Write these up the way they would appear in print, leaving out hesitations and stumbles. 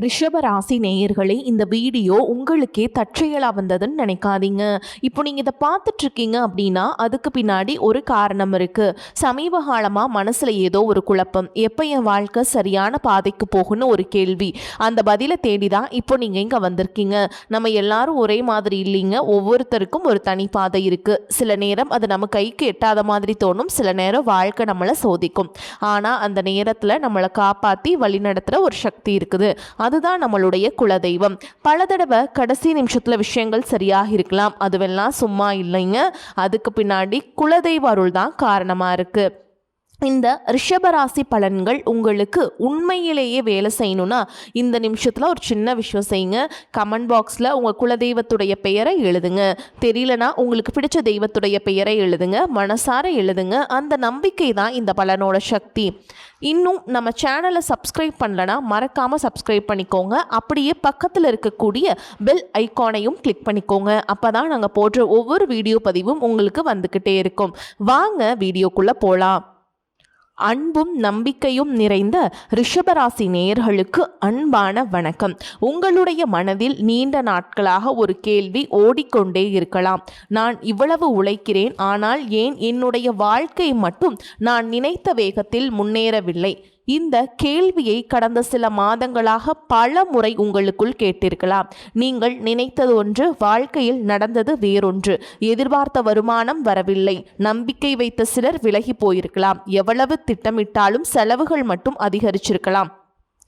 ரிஷப ராசி நேயர்களே, இந்த வீடியோ உங்களுக்கே தற்செயலாக வந்ததுன்னு நினைக்காதீங்க. இப்போ நீங்கள் இதை பார்த்துட்ருக்கீங்க அப்படின்னா அதுக்கு பின்னாடி ஒரு காரணம் இருக்குது. சமீப காலமாக மனசில் ஏதோ ஒரு குழப்பம், எப்போ என் வாழ்க்கை சரியான பாதைக்கு போகுன்னு ஒரு கேள்வி. அந்த பதிலை தேடி தான் இப்போ நீங்கள் இங்கே வந்திருக்கீங்க. நம்ம எல்லாரும் ஒரே மாதிரி இல்லைங்க. ஒவ்வொருத்தருக்கும் ஒரு தனி பாதை இருக்குது. சில நேரம் அது நம்ம கைக்கு எட்டாத மாதிரி தோணும், சில நேரம் வாழ்க்கை நம்மளை சோதிக்கும். ஆனால் அந்த நேரத்தில் நம்மளை காப்பாற்றி வழிநடத்துகிற ஒரு சக்தி இருக்குது. அதுதான் நம்மளுடைய குலதெய்வம். பல தடவை கடைசி நிமிஷத்தில் விஷயங்கள் சரியாக இருக்கலாம், அதுவெல்லாம் சும்மா இல்லைங்க. அதுக்கு பின்னாடி குலதெய்வ அருள் தான் காரணமாக இருக்குது. இந்த ரிஷபராசி பலன்கள் உங்களுக்கு உண்மையிலேயே வேலை செய்யணும்னா இந்த நிமிஷத்தில் ஒரு சின்ன விஷயம் செய்யுங்க. கமெண்ட் பாக்ஸில் உங்கள் குலதெய்வத்துடைய பெயரை எழுதுங்க. தெரியலனா உங்களுக்கு பிடிச்ச தெய்வத்துடைய பெயரை எழுதுங்க, மனசார எழுதுங்க. அந்த நம்பிக்கை தான் இந்த பலனோட சக்தி. இன்னும் நம்ம சேனலை சப்ஸ்கிரைப் பண்ணலனா மறக்காமல் சப்ஸ்கிரைப் பண்ணிக்கோங்க. அப்படியே பக்கத்தில் இருக்கக்கூடிய பெல் ஐக்கானையும் கிளிக் பண்ணிக்கோங்க. அப்போ தான் நாங்கள் போடுற ஒவ்வொரு வீடியோ பதிவும் உங்களுக்கு வந்துக்கிட்டே இருக்கும். வாங்க வீடியோக்குள்ளே போகலாம். அன்பும் நம்பிக்கையும் நிறைந்த ரிஷபராசி நேயர்களுக்கு அன்பான வணக்கம். உங்களுடைய மனதில் நீண்ட நாட்களாக ஒரு கேள்வி ஓடிக்கொண்டே இருக்கலாம். நான் இவ்வளவு உழைக்கிறேன், ஆனால் ஏன் என்னுடைய வாழ்க்கை மட்டும் நான் நினைத்த வேகத்தில் முன்னேறவில்லை? இந்த கேள்வியை கடந்த சில மாதங்களாக பல முறை உங்களுக்குள் கேட்டிருக்கலாம். நீங்கள் நினைத்தது ஒன்று, வாழ்க்கையில் நடந்தது வேறொன்று. எதிர்பார்த்த வருமானம் வரவில்லை. நம்பிக்கை வைத்த சிலர் விலகி போயிருக்கலாம். எவ்வளவு திட்டமிட்டாலும் செலவுகள் மட்டும் அதிகரிச்சிருக்கலாம்.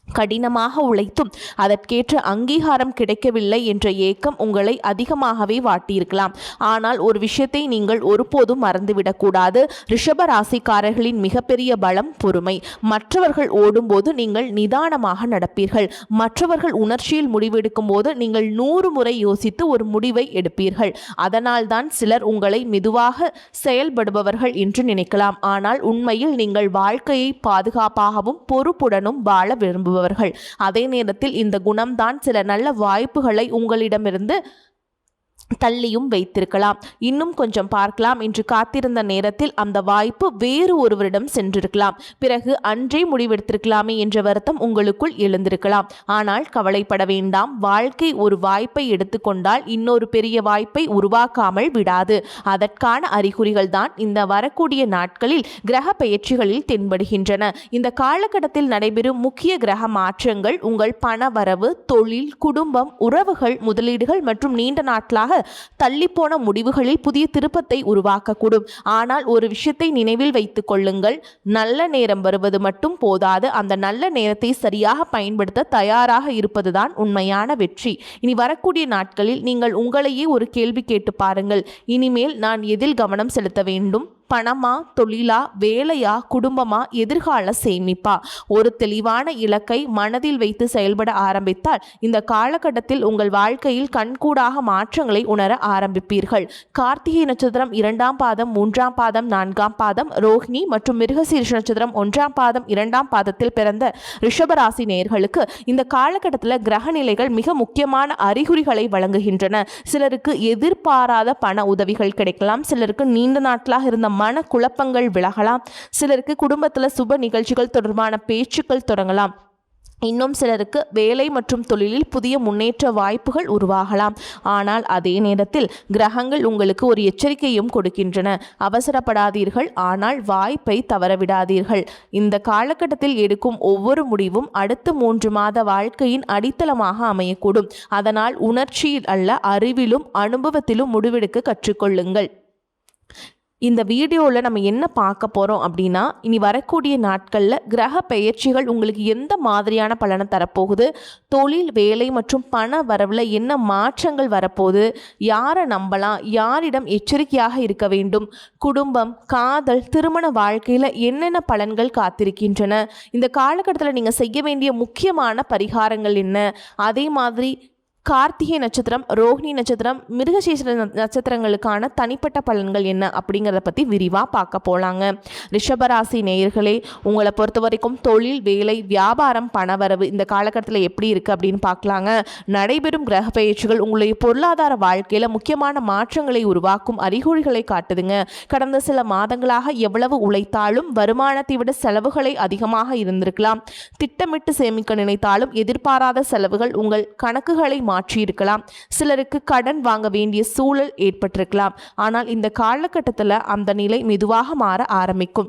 கடினமாக உழைத்தும் அதற்கேற்ற அங்கீகாரம் கிடைக்கவில்லை என்ற ஏக்கம் உங்களை அதிகமாகவே வாட்டியிருக்கலாம். ஆனால் ஒரு விஷயத்தை நீங்கள் ஒருபோதும் மறந்துவிடக்கூடாது. ரிஷப ராசிக்காரர்களின் மிகப்பெரிய பலம் பொறுமை. மற்றவர்கள் ஓடும்போது நீங்கள் நிதானமாக நடப்பீர்கள். மற்றவர்கள் உணர்ச்சியில் முடிவெடுக்கும் போது நீங்கள் 100 முறை யோசித்து ஒரு முடிவை எடுப்பீர்கள். அதனால்தான் சிலர் உங்களை மெதுவாக செயல்படுபவர்கள் என்று நினைக்கலாம். ஆனால் உண்மையில் நீங்கள் வாழ்க்கையை பாதுகாப்பாகவும் பொறுப்புடனும் வாழ விரும்புவீர்கள். அதே நேரத்தில் இந்த குணம்தான் சில நல்ல வாய்ப்புகளை உங்களிடமிருந்து தள்ளியும் வைத்திருக்கலாம். இன்னும் கொஞ்சம் பார்க்கலாம் என்று காத்திருந்த நேரத்தில் அந்த வாய்ப்பு வேறு ஒருவரிடம் சென்றிருக்கலாம். பிறகு அன்றே முடிவெடுத்திருக்கலாமே என்ற வருத்தம் உங்களுக்குள் எழுந்திருக்கலாம். ஆனால் கவலைப்பட வேண்டாம். வாழ்க்கை ஒரு வாய்ப்பை எடுத்துக்கொண்டால் இன்னொரு பெரிய வாய்ப்பை உருவாக்காமல் விடாது. அதற்கான அறிகுறிகள் தான் இந்த வரக்கூடிய நாட்களில் கிரக பெயர்ச்சிகளில் தென்படுகின்றன. இந்த காலகட்டத்தில் நடைபெறும் முக்கிய கிரக மாற்றங்கள் உங்கள் பண வரவு, தொழில், குடும்பம், உறவுகள், முதலீடுகள் மற்றும் நீண்ட நாட்களாக தள்ளிப்போன முடிவுகளில் புதிய திருப்பத்தை உருவாக்கக்கூடும். ஆனால் ஒரு விஷயத்தை நினைவில் வைத்துக் கொள்ளுங்கள். நல்ல நேரம் வருவது மட்டும் போதாது, அந்த நல்ல நேரத்தை சரியாக பயன்படுத்த தயாராக இருப்பதுதான் உண்மையான வெற்றி. இனி வரக்கூடிய நாட்களில் நீங்கள் உங்களையே ஒரு கேள்வி கேட்டு பாருங்கள். இனிமேல் நான் எதில் கவனம் செலுத்த வேண்டும்? பணமா, தொழிலா, வேலையா, குடும்பமா, எதிர்கால சேமிப்பா? ஒரு தெளிவான இலக்கை மனதில் வைத்து செயல்பட ஆரம்பித்தால் இந்த காலகட்டத்தில் உங்கள் வாழ்க்கையில் கண்கூடாக மாற்றங்களை உணர ஆரம்பிப்பீர்கள். கார்த்திகை நட்சத்திரம் 2ஆம் பாதம், 3ஆம் பாதம், 4ஆம் பாதம், ரோஹிணி மற்றும் மிருகசீரிஷ நட்சத்திரம் 1ஆம் பாதம், 2ஆம் பாதத்தில் பிறந்த ரிஷபராசி நேயர்களுக்கு இந்த காலகட்டத்தில் கிரக நிலைகள் மிக முக்கியமான அறிகுறிகளை வழங்குகின்றன. சிலருக்கு எதிர்பாராத பண உதவிகள் கிடைக்கலாம். சிலருக்கு நீண்ட நாட்களாக இருந்த மன குழப்பங்கள் விலகலாம். சிலருக்கு குடும்பத்தில் சுப நிகழ்ச்சிகள் தொடர்பான பேச்சுக்கள் தொடங்கலாம். இன்னும் சிலருக்கு வேலை மற்றும் தொழிலில் புதிய முன்னேற்ற வாய்ப்புகள் உருவாகலாம். ஆனால் அதே நேரத்தில் கிரகங்கள் உங்களுக்கு ஒரு எச்சரிக்கையும் கொடுக்கின்றன. அவசரப்படாதீர்கள், ஆனால் வாய்ப்பை தவறவிடாதீர்கள். இந்த காலகட்டத்தில் எடுக்கும் ஒவ்வொரு முடிவும் அடுத்த 3 மாத வாழ்க்கையின் அடித்தளமாக அமையக்கூடும். அதனால் உணர்ச்சியில் அல்ல, அறிவிலும் அனுபவத்திலும் முடிவெடுக்க கற்றுக்கொள்ளுங்கள். இந்த வீடியோவில் நம்ம என்ன பார்க்க போகிறோம் அப்படின்னா, இனி வரக்கூடிய நாட்களில் கிரக பெயர்ச்சிகள் உங்களுக்கு எந்த மாதிரியான பலனை தரப்போகுது, தொழில், வேலை மற்றும் பண வரவில் என்ன மாற்றங்கள் வரப்போகுது, யாரை நம்பலாம், யாரிடம் எச்சரிக்கையாக இருக்க வேண்டும், குடும்பம், காதல், திருமண வாழ்க்கையில் என்னென்ன பலன்கள் காத்திருக்கின்றன, இந்த காலகட்டத்தில் நீங்கள் செய்ய வேண்டிய முக்கியமான பரிகாரங்கள் என்ன, அதே மாதிரி கார்த்திகை நட்சத்திரம், ரோஹிணி நட்சத்திரம், மிருகசீஷர நட்சத்திரங்களுக்கான தனிப்பட்ட பலன்கள் என்ன அப்படிங்கிறத பற்றி விரிவாக பார்க்க போகலாங்க. ரிஷபராசி நேயர்களே, உங்களை பொறுத்த வரைக்கும் தொழில், வேலை, வியாபாரம், பணவரவு இந்த காலகட்டத்தில் எப்படி இருக்குது அப்படின்னு பார்க்கலாங்க. நடைபெறும் கிரக பயிற்சிகள் உங்களுடைய பொருளாதார வாழ்க்கையில் முக்கியமான மாற்றங்களை உருவாக்கும் அறிகுறிகளை காட்டுதுங்க. கடந்த சில மாதங்களாக எவ்வளவு உழைத்தாலும் வருமானத்தை விட செலவுகளை அதிகமாக இருந்திருக்கலாம். திட்டமிட்டு சேமிக்க நினைத்தாலும் எதிர்பாராத செலவுகள் உங்கள் கணக்குகளை மாற்றியிருக்கலாம். சிலருக்கு கடன் வாங்க வேண்டிய சூழல் ஏற்பட்டிருக்கலாம். ஆனால் இந்த காலகட்டத்தில் அந்த நிலை மெதுவாக மாற ஆரம்பிக்கும்.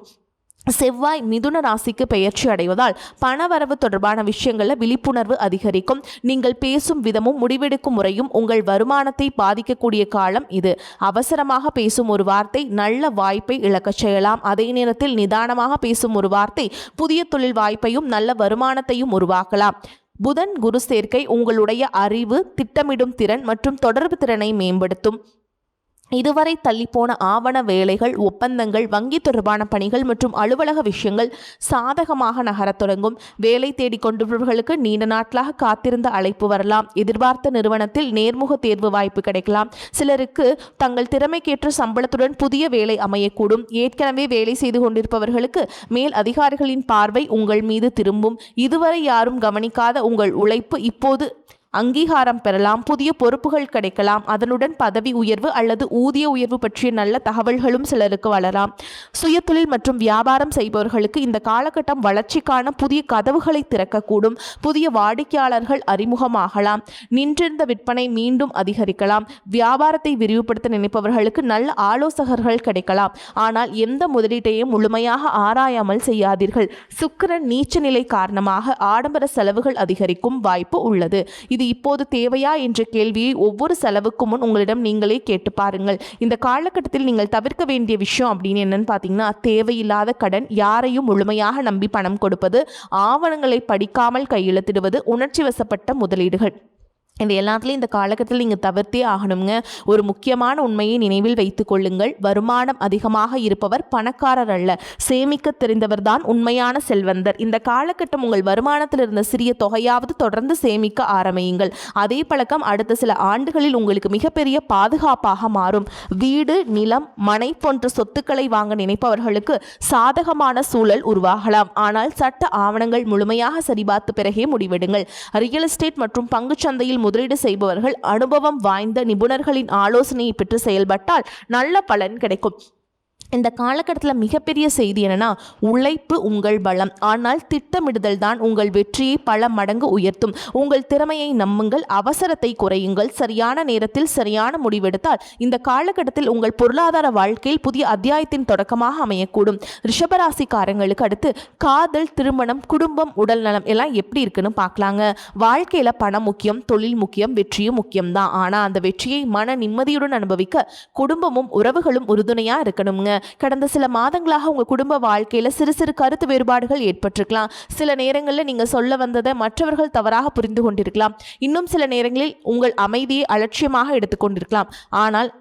செவ்வாய் மிதுன ராசிக்கு பெயர்ச்சி அடைவதால் பணவரவு தொடர்பான விஷயங்களில் விழிப்புணர்வு அதிகரிக்கும். நீங்கள் பேசும் விதமும் முடிவெடுக்கும் முறையும் உங்கள் வருமானத்தை பாதிக்கக்கூடிய காலம் இது. அவசரமாக பேசும் ஒரு வார்த்தை நல்ல வாய்ப்பை இழக்கச் செய்யலாம். அதே நேரத்தில் நிதானமாக பேசும் ஒரு வார்த்தை புதிய தொழில் வாய்ப்பையும் நல்ல வருமானத்தையும் உருவாக்கலாம். புதன் குரு சேர்க்கை உங்களுடைய அறிவு, திட்டமிடும் திறன் மற்றும் தொடர்பு திறனை மேம்படுத்தும். இதுவரை தள்ளிப்போன ஆவண வேலைகள், ஒப்பந்தங்கள், வங்கி தொடர்பான பணிகள் மற்றும் அலுவலக விஷயங்கள் சாதகமாக நகரத் தொடங்கும். வேலை தேடிக்கொண்டவர்களுக்கு நீண்ட நாட்களாக காத்திருந்த அழைப்பு வரலாம். எதிர்பார்த்த நிறுவனத்தில் நேர்முக தேர்வு வாய்ப்பு கிடைக்கலாம். சிலருக்கு தங்கள் திறமைக்கேற்ற சம்பளத்துடன் புதிய வேலை அமையக்கூடும். ஏற்கனவே வேலை செய்து கொண்டிருப்பவர்களுக்கு மேல் அதிகாரிகளின் பார்வை உங்கள் மீது திரும்பும். இதுவரை யாரும் கவனிக்காத உங்கள் உழைப்பு இப்போது அங்கீகாரம் பெறலாம். புதிய பொறுப்புகள் கிடைக்கலாம். அதனுடன் பதவி உயர்வு அல்லது ஊதிய உயர்வு பற்றிய நல்ல தகவல்களும் சிலருக்கு வளரலாம். சுயதொழில் மற்றும் வியாபாரம் செய்பவர்களுக்கு இந்த காலகட்டம் வளர்ச்சிக்கான புதிய கதவுகளை திறக்கக்கூடும். புதிய வாடிக்கையாளர்கள் அறிமுகமாகலாம். நின்றிருந்த விற்பனை மீண்டும் அதிகரிக்கலாம். வியாபாரத்தை விரிவுபடுத்த நினைப்பவர்களுக்கு நல்ல ஆலோசகர்கள் கிடைக்கலாம். ஆனால் எந்த முதலீட்டையும் முழுமையாக ஆராயாமல் செய்யாதீர்கள். சுக்கிரன் நீச்ச நிலை காரணமாக ஆடம்பர செலவுகள் அதிகரிக்கும் வாய்ப்பு உள்ளது. இது இப்போது தேவையா என்ற கேள்வியை ஒவ்வொரு செலவுக்கு முன் உங்களிடம் நீங்களே கேட்டு பாருங்கள். இந்த காலகட்டத்தில் நீங்கள் தவிர்க்க வேண்டிய விஷயம் அப்படின்னு என்னன்னு பார்த்தீங்கன்னா, தேவையில்லாத கடன், யாரையும் முழுமையாக நம்பி பணம் கொடுப்பது, ஆவணங்களை படிக்காமல் கையெழுத்திடுவது, உணர்ச்சி வசப்பட்ட முதலீடுகள். இந்த எல்லாத்துலேயும் இந்த காலகட்டத்தில் நீங்கள் தவிர்த்தே ஆகணுங்க. ஒரு முக்கியமான உண்மையை நினைவில் வைத்து கொள்ளுங்கள். வருமானம் அதிகமாக இருப்பவர் பணக்காரர் அல்ல, சேமிக்க தெரிந்தவர் தான் உண்மையான செல்வந்தர். இந்த காலகட்டம் உங்கள் வருமானத்தில் இருந்த சிறிய தொகையாவது தொடர்ந்து சேமிக்க ஆரம்பியுங்கள். அதே பழக்கம் அடுத்த சில ஆண்டுகளில் உங்களுக்கு மிகப்பெரிய பாதுகாப்பாக மாறும். வீடு, நிலம், மனை போன்ற சொத்துக்களை வாங்க நினைப்பவர்களுக்கு சாதகமான சூழல் உருவாகலாம். ஆனால் சட்ட ஆவணங்கள் முழுமையாக சரிபார்த்த பிறகே முடிவெடுங்கள். ரியல் எஸ்டேட் மற்றும் பங்குச்சந்தையில் முதலீடு செய்பவர்கள் அனுபவம் வாய்ந்த நிபுணர்களின் ஆலோசனையை பெற்று செயல்பட்டால் நல்ல பலன் கிடைக்கும். இந்த காலகட்டத்தில் மிகப்பெரிய செய்தி என்னன்னா, உழைப்பு உங்கள் பலம், ஆனால் திட்டமிடுதல் தான் உங்கள் வெற்றியை பல மடங்கு உயர்த்தும். உங்கள் திறமையை நம்புங்கள், அவசரத்தை குறையுங்கள். சரியான நேரத்தில் சரியான முடிவெடுத்தால் இந்த காலகட்டத்தில் உங்கள் பொருளாதார வாழ்க்கையில் புதிய அத்தியாயத்தின் தொடக்கமாக அமையக்கூடும். ரிஷபராசிக்காரங்களுக்கு அடுத்து காதல், திருமணம், குடும்பம், உடல் நலம் எல்லாம் எப்படி இருக்குன்னு பார்க்கலாங்க. வாழ்க்கையில் பணம் முக்கியம், தொழில் முக்கியம், வெற்றியும் முக்கியம்தான். ஆனால் அந்த வெற்றியை மன நிம்மதியுடன் அனுபவிக்க குடும்பமும் உறவுகளும் உறுதுணையாக இருக்கணுங்க. கடந்த சில மாதங்களாக உங்கள் குடும்ப வாழ்க்கையில் சிறு சிறு கருத்து வேறுபாடுகள் ஏற்பட்டிருக்கலாம். சில நேரங்களில் நீங்கள் சொல்ல வந்ததை மற்றவர்கள் தவறாக புரிந்து கொண்டிருக்கலாம். இன்னும் சில நேரங்களில் உங்கள் அமைதியை அலட்சியமாக எடுத்துக்கொண்டிருக்கலாம். ஆனால்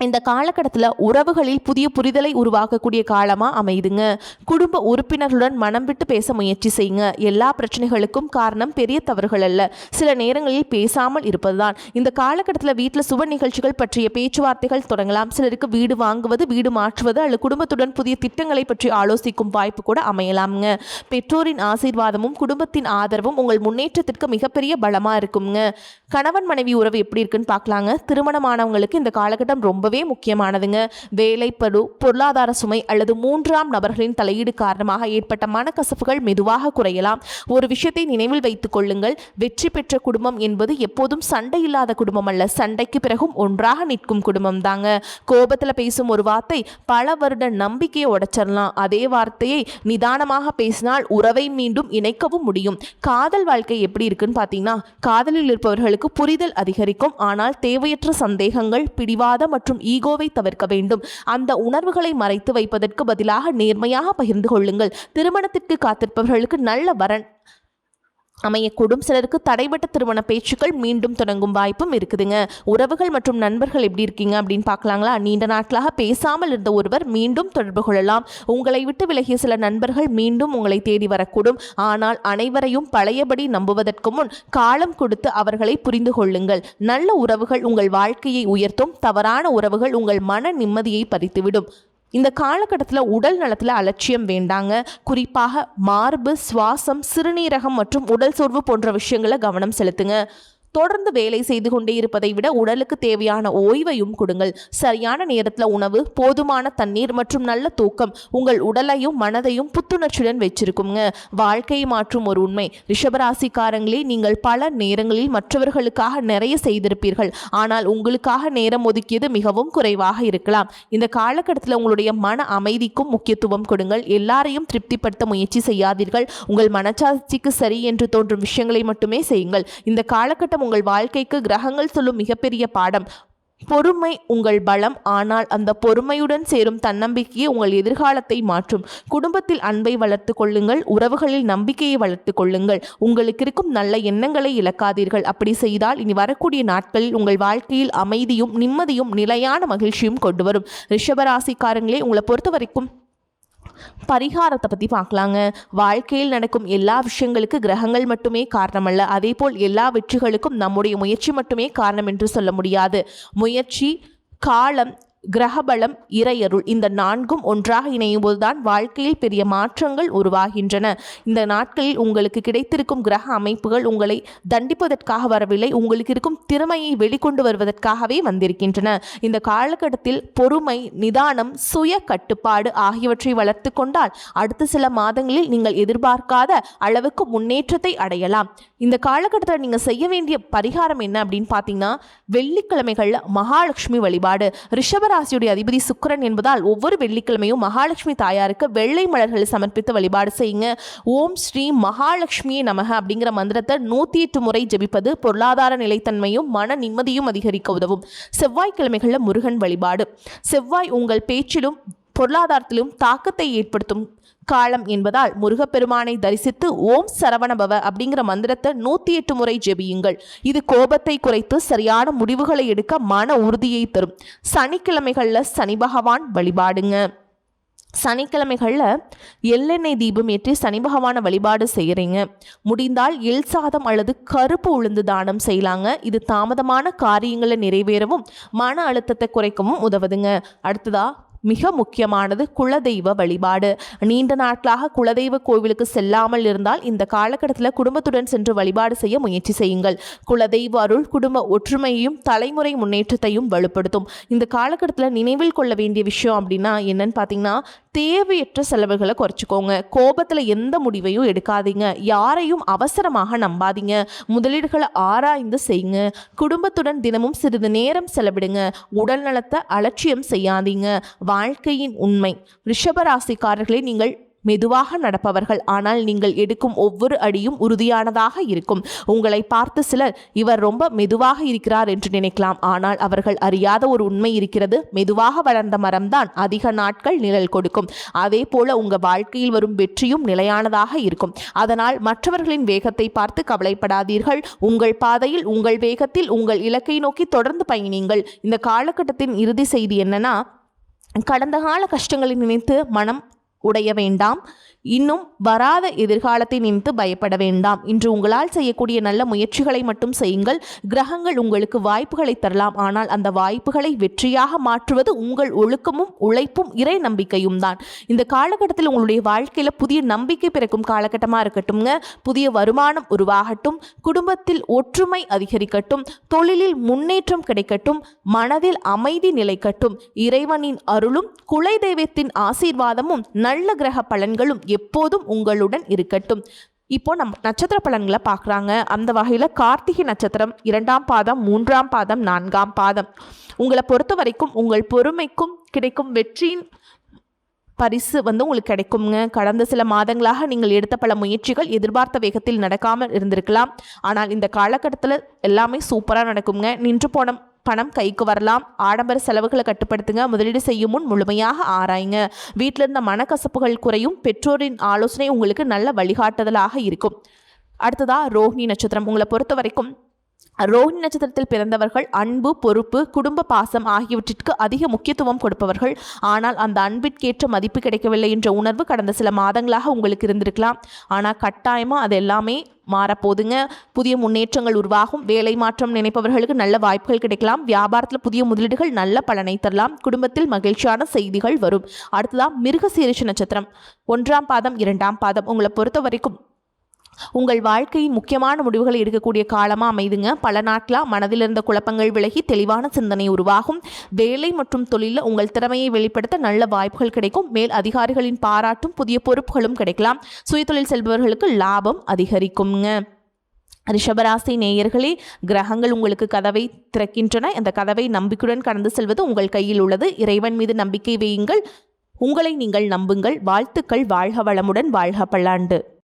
இந்த காலகட்டத்தில் உறவுகளில் புதிய புரிதலை உருவாக்கக்கூடிய காலமாக அமையுதுங்க. குடும்ப உறுப்பினர்களுடன் மனம் விட்டு பேச முயற்சி செய்யுங்க. எல்லா பிரச்சனைகளுக்கும் காரணம் பெரிய தவறுகள் அல்ல, சில நேரங்களில் பேசாமல் இருப்பதுதான். இந்த காலகட்டத்தில் வீட்டில் சுப நிகழ்ச்சிகள் பற்றிய பேச்சுவார்த்தைகள் தொடங்கலாம். சிலருக்கு வீடு வாங்குவது, வீடு மாற்றுவது அல்லது குடும்பத்துடன் புதிய திட்டங்களை பற்றி ஆலோசிக்கும் வாய்ப்பு கூட அமையலாமுங்க. பெற்றோரின் ஆசீர்வாதமும் குடும்பத்தின் ஆதரவும் உங்கள் முன்னேற்றத்திற்கு மிகப்பெரிய பலமாக இருக்குங்க. கணவன் மனைவி உறவு எப்படி இருக்குன்னு பார்க்கலாங்க. திருமணமானவங்களுக்கு இந்த காலகட்டம் ரொம்ப முக்கியமானதுங்க. வேலை பளு, பொருளாதார சுமை அல்லது மூன்றாம் நபர்களின் தலையீடு காரணமாக ஏற்பட்ட மனக்கசப்புகள் மெதுவாக குறையலாம். ஒரு விஷயத்தை நினைவில் வைத்துக் கொள்ளுங்கள், வெற்றி பெற்ற குடும்பம் என்பது எப்போதும் சண்டை இல்லாத குடும்பம் அல்ல, சண்டைக்கு பிறகும் ஒன்றாக நிற்கும் குடும்பம் தாங்க. கோபத்தில் பேசும் ஒரு வார்த்தை பல வருட நம்பிக்கையை உடைச்சிடலாம். அதே வார்த்தையை நிதானமாக பேசினால் உறவை மீண்டும் இணைக்கவும் முடியும். காதல் வாழ்க்கை எப்படி இருக்குன்னு பார்த்தீங்கன்னா, காதலில் இருப்பவர்களுக்கு புரிதல் அதிகரிக்கும். ஆனால் தேவையற்ற சந்தேகங்கள், பிடிவாத மற்றும் ஈகோவை தவிர்க்க வேண்டும். அந்த உணர்வுகளை மறைத்து வைப்பதற்கு பதிலாக நேர்மையாக பகிர்ந்து கொள்ளுங்கள். திருமணத்திற்கு காத்திருப்பவர்களுக்கு நல்ல வரன் அமையக்கூடும். சிலருக்கு தடைபட்ட திருமண பேச்சுக்கள் மீண்டும் தொடங்கும் வாய்ப்பும் இருக்குதுங்க. உறவுகள் மற்றும் நண்பர்கள் எப்படி இருக்கீங்க அப்படின்னு பார்க்கலாங்களா? நீண்ட நாட்களாக பேசாமல் இருந்த ஒருவர் மீண்டும் தொடர்பு கொள்ளலாம். உங்களை விட்டு விலகிய சில நண்பர்கள் மீண்டும் உங்களை தேடி வரக்கூடும். ஆனால் அனைவரையும் பழையபடி நம்புவதற்கு முன் காலம் கொடுத்து அவர்களை புரிந்து கொள்ளுங்கள். நல்ல உறவுகள் உங்கள் வாழ்க்கையை உயர்த்தும், தவறான உறவுகள் உங்கள் மன நிம்மதியை பறித்துவிடும். இந்த காலகட்டத்தில் உடல் நலத்தில் அலட்சியம் வேண்டாங்க. குறிப்பாக மார்பு, சுவாசம், சிறுநீரகம் மற்றும் உடல் சோர்வு போன்ற விஷயங்களை கவனம் செலுத்துங்க. தொடர்ந்து வேலை செய்து கொண்டே இருப்பதை விட உடலுக்கு தேவையான ஓய்வையும் கொடுங்கள். சரியான நேரத்தில் உணவு, போதுமான தண்ணீர் மற்றும் நல்ல தூக்கம் உங்கள் உடலையும் மனதையும் புத்துணர்ச்சியுடன் வச்சிருக்குங்க. வாழ்க்கையை மாற்றும் ஒரு உண்மை. ரிஷபராசிக்காரங்களே, நீங்கள் பல நேரங்களில் மற்றவர்களுக்காக நிறைய செய்திருப்பீர்கள். ஆனால் உங்களுக்காக நேரம் ஒதுக்கியது மிகவும் குறைவாக இருக்கலாம். இந்த காலகட்டத்தில் உங்களுடைய மன அமைதிக்கும் முக்கியத்துவம் கொடுங்கள். எல்லாரையும் திருப்திப்படுத்த முயற்சி செய்யாதீர்கள். உங்கள் மனச்சாட்சிக்கு சரி என்று தோன்றும் விஷயங்களை மட்டுமே செய்யுங்கள். இந்த காலகட்டம் உங்கள் வாழ்க்கைக்கு கிரகங்கள் சொல்லும் மிகப்பெரிய பாடம். பொறுமை உங்கள் பலம், ஆனால் அந்த பொறுமையுடன் சேரும் தன்னம்பிக்கையே உங்கள் எதிர்காலத்தை மாற்றும். குடும்பத்தில் அன்பை வளர்த்து கொள்ளுங்கள். உறவுகளில் நம்பிக்கையை வளர்த்து கொள்ளுங்கள். உங்களுக்கு இருக்கும் நல்ல எண்ணங்களை இழக்காதீர்கள். அப்படி செய்தால் இனி வரக்கூடிய நாட்களில் உங்கள் வாழ்க்கையில் அமைதியும் நிம்மதியும் நிலையான மகிழ்ச்சியும் கொண்டு வரும். ரிஷபராசிக்காரங்களே, உங்களை பொறுத்த வரைக்கும் பரிகாரத்தை பற்றி பார்க்கலாங்க. வாழ்க்கையில் நடக்கும் எல்லா விஷயங்களுக்கு கிரகங்கள் மட்டுமே காரணமல்ல. அதேபோல் எல்லா வெற்றிகளுக்கும் நம்முடைய முயற்சி மட்டுமே காரணம் என்று சொல்ல முடியாது. முயற்சி, காலம், கிரகபலம், இறையருள், இந்த நான்கும் ஒன்றாக இணையும் போதுதான் வாழ்க்கையில் பெரிய மாற்றங்கள் உருவாகின்றன. இந்த நாட்களில் உங்களுக்கு கிடைத்திருக்கும் கிரக அமைப்புகள் உங்களை தண்டிப்பதற்காக வரவில்லை, உங்களுக்கு இருக்கும் திறமையை வெளிக்கொண்டு வருவதற்காகவே வந்திருக்கின்றன. இந்த காலகட்டத்தில் பொறுமை, நிதானம், சுய கட்டுப்பாடு ஆகியவற்றை வளர்த்து கொண்டால் அடுத்த சில மாதங்களில் நீங்கள் எதிர்பார்க்காத அளவுக்கு முன்னேற்றத்தை அடையலாம். இந்த காலகட்டத்தில் நீங்கள் செய்ய வேண்டிய பரிகாரம் என்ன அப்படின்னு பார்த்தீங்கன்னா, வெள்ளிக்கிழமைகளில் மகாலட்சுமி வழிபாடு. ரிஷபராசியுடைய அதிபதி சுக்கிரன் என்பதால் ஒவ்வொரு வெள்ளிக்கிழமையும் மகாலட்சுமி தாயாருக்கு வெள்ளை மலர்களை சமர்ப்பித்து வழிபாடு செய்யுங்க. ஓம் ஸ்ரீ மகாலட்சுமியே நமக அப்படிங்கிற மந்திரத்தை 108 முறை ஜெபிப்பது பொருளாதார நிலைத்தன்மையும் மன நிம்மதியும் அதிகரிக்க உதவும். செவ்வாய்க்கிழமைகளில் முருகன் வழிபாடு. செவ்வாய் உங்கள் பேச்சிலும் பொருளாதாரத்திலும் தாக்கத்தை ஏற்படுத்தும் காலம் என்பதால் முருகப்பெருமானை தரிசித்து ஓம் சரவணபவ அப்படிங்கிற மந்திரத்தை 108 முறை ஜெபியுங்கள். இது கோபத்தை குறைத்து சரியான முடிவுகளை எடுக்க மன உறுதியை தரும். சனிக்கிழமைகளில் சனி பகவான் வழிபாடுங்க. சனிக்கிழமைகளில் எள்ளெண்ணெய் தீபம் ஏற்றி சனி பகவானை வழிபாடு செய்கிறீங்க. முடிந்தால் எள் சாதம் அல்லது கருப்பு உளுந்து தானம் செய்யலாங்க. இது தாமதமான காரியங்களை நிறைவேறவும் மன அழுத்தத்தை குறைக்கவும் உதவுதுங்க. அடுத்ததா மிக முக்கியமானது குலதெய்வ வழிபாடு. நீண்ட நாட்களாக குலதெய்வ கோவிலுக்கு செல்லாமல் இருந்தால் இந்த காலகட்டத்தில் குடும்பத்துடன் சென்று வழிபாடு செய்ய முயற்சி செய்யுங்கள். குலதெய்வ அருள் குடும்ப ஒற்றுமையையும் தலைமுறை முன்னேற்றத்தையும் வலுப்படுத்தும். இந்த காலகட்டத்தில் நினைவில் கொள்ள வேண்டிய விஷயம் அப்படின்னா என்னன்னு பார்த்தீங்கன்னா, தேவையற்ற செலவுகளை குறைச்சிக்கோங்க. கோபத்தில் எந்த முடிவையும் எடுக்காதீங்க. யாரையும் அவசரமாக நம்பாதீங்க. முதலீடுகளை ஆராய்ந்து செய்யுங்க. குடும்பத்துடன் தினமும் சிறிது நேரம் செலவிடுங்க. உடல் நலத்தை அலட்சியம் செய்யாதீங்க. வாழ்க்கையின் உண்மை. ரிஷபராசிக்காரர்களே, நீங்கள் மெதுவாக நடப்பவர்கள், ஆனால் நீங்கள் எடுக்கும் ஒவ்வொரு அடியும் உறுதியானதாக இருக்கும். உங்களை பார்த்து சிலர் இவர் ரொம்ப மெதுவாக இருக்கிறார் என்று நினைக்கலாம். ஆனால் அவர்கள் அறியாத ஒரு உண்மை இருக்கிறது. மெதுவாக வளர்ந்த மரம்தான் அதிக நாட்கள் நிழல் கொடுக்கும். அதே போல உங்கள் வாழ்க்கையில் வரும் வெற்றியும் நிலையானதாக இருக்கும். அதனால் மற்றவர்களின் வேகத்தை பார்த்து கவலைப்படாதீர்கள். உங்கள் பாதையில், உங்கள் வேகத்தில், உங்கள் இலக்கை நோக்கி தொடர்ந்து பயணியுங்கள். இந்த காலகட்டத்தின் இறுதி செய்தி என்னன்னா, கடந்த கால கஷ்டங்களை நினைத்து மனம் உடைய வேண்டாம். இன்னும் வராத எதிர்காலத்தை நினைத்து பயப்பட வேண்டாம். இன்று உங்களால் செய்யக்கூடிய நல்ல முயற்சிகளை மட்டும் செய்யுங்கள். கிரகங்கள் உங்களுக்கு வாய்ப்புகளை தரலாம், ஆனால் அந்த வாய்ப்புகளை வெற்றியாக மாற்றுவது உங்கள் ஒழுக்கமும் உழைப்பும் இறை நம்பிக்கையும் தான். இந்த காலகட்டத்தில் உங்களுடைய வாழ்க்கையில் புதிய நம்பிக்கை பிறக்கும் காலகட்டமாக இருக்கட்டும்ங்க. புதிய வருமானம் உருவாகட்டும். குடும்பத்தில் ஒற்றுமை அதிகரிக்கட்டும். தொழிலில் முன்னேற்றம் கிடைக்கட்டும். மனதில் அமைதி நிலைக்கட்டும். இறைவனின் அருளும் குலதெய்வத்தின் ஆசீர்வாதமும் நல்ல கிரக பலன்களும் எப்போதும் உங்களுடன் இருக்கட்டும். இப்போ நம்ம நட்சத்திர பலன்களை பார்க்குறாங்க. அந்த வகையில் கார்த்திகை நட்சத்திரம் 2ஆம் பாதம், 3ஆம் பாதம், 4ஆம் பாதம். உங்களை பொறுத்த வரைக்கும் உங்கள் பொறுமைக்கும் கிடைக்கும் வெற்றியின் பரிசு உங்களுக்கு கிடைக்குங்க. கடந்த சில மாதங்களாக நீங்கள் எடுத்த பல முயற்சிகள் எதிர்பார்த்த வேகத்தில் நடக்காமல் இருந்திருக்கலாம். ஆனால் இந்த காலகட்டத்தில் எல்லாமே சூப்பராக நடக்குங்க. நின்று போன பணம் கைக்கு வரலாம். ஆடம்பர செலவுகளை கட்டுப்படுத்துங்க. முதலீடு செய்யும் முன் முழுமையாக ஆராயுங்க. வீட்டில் இருந்த மனக்கசப்புகள் குறையும். பெற்றோரின் ஆலோசனை உங்களுக்கு நல்ல வழிகாட்டுதலாக இருக்கும். அடுத்ததா ரோஹிணி நட்சத்திரம். உங்களை பொறுத்த வரைக்கும் ரோஹிணி நட்சத்திரத்தில் பிறந்தவர்கள் அன்பு, பொறுப்பு, குடும்ப பாசம் ஆகியவற்றிற்கு அதிக முக்கியத்துவம் கொடுப்பவர்கள். ஆனால் அந்த அன்பிற்கேற்ற மதிப்பு கிடைக்கவில்லை என்ற உணர்வு கடந்த சில மாதங்களாக உங்களுக்கு இருந்திருக்கலாம். ஆனால் கட்டாயமாக அது எல்லாமே மாறப்போதுங்க. புதிய முன்னேற்றங்கள் உருவாகும். வேலை மாற்றம் நினைப்பவர்களுக்கு நல்ல வாய்ப்புகள் கிடைக்கலாம். வியாபாரத்தில் புதிய முதலீடுகள் நல்ல பலனை தரலாம். குடும்பத்தில் மகிழ்ச்சியான செய்திகள் வரும். அடுத்ததான் மிருகசீரிஷ நட்சத்திரம். 1ஆம் பாதம் 2ஆம் பாதம். உங்களை பொறுத்த வரைக்கும் உங்கள் வாழ்க்கையின் முக்கியமான முடிவுகளை எடுக்கக்கூடிய காலமாக அமைதுங்க. பல நாட்களாக மனதில் இருந்த குழப்பங்கள் விலகி தெளிவான சிந்தனை உருவாகும். வேலை மற்றும் தொழிலில் உங்கள் திறமையை வெளிப்படுத்த நல்ல வாய்ப்புகள் கிடைக்கும். மேல் அதிகாரிகளின் பாராட்டும் புதிய பொறுப்புகளும் கிடைக்கலாம். சுயதொழில் செல்பவர்களுக்கு லாபம் அதிகரிக்குங்க. ரிஷபராசி நேயர்களே, கிரகங்கள் உங்களுக்கு கதவை திறக்கின்றன. அந்த கதவை நம்பிக்கையுடன் கடந்து செல்வது உங்கள் கையில் உள்ளது. இறைவன் மீது நம்பிக்கை வையுங்கள். உங்களை நீங்கள் நம்புங்கள். வாழ்த்துக்கள். வாழ்க வளமுடன். வாழ்க பல்லாண்டு.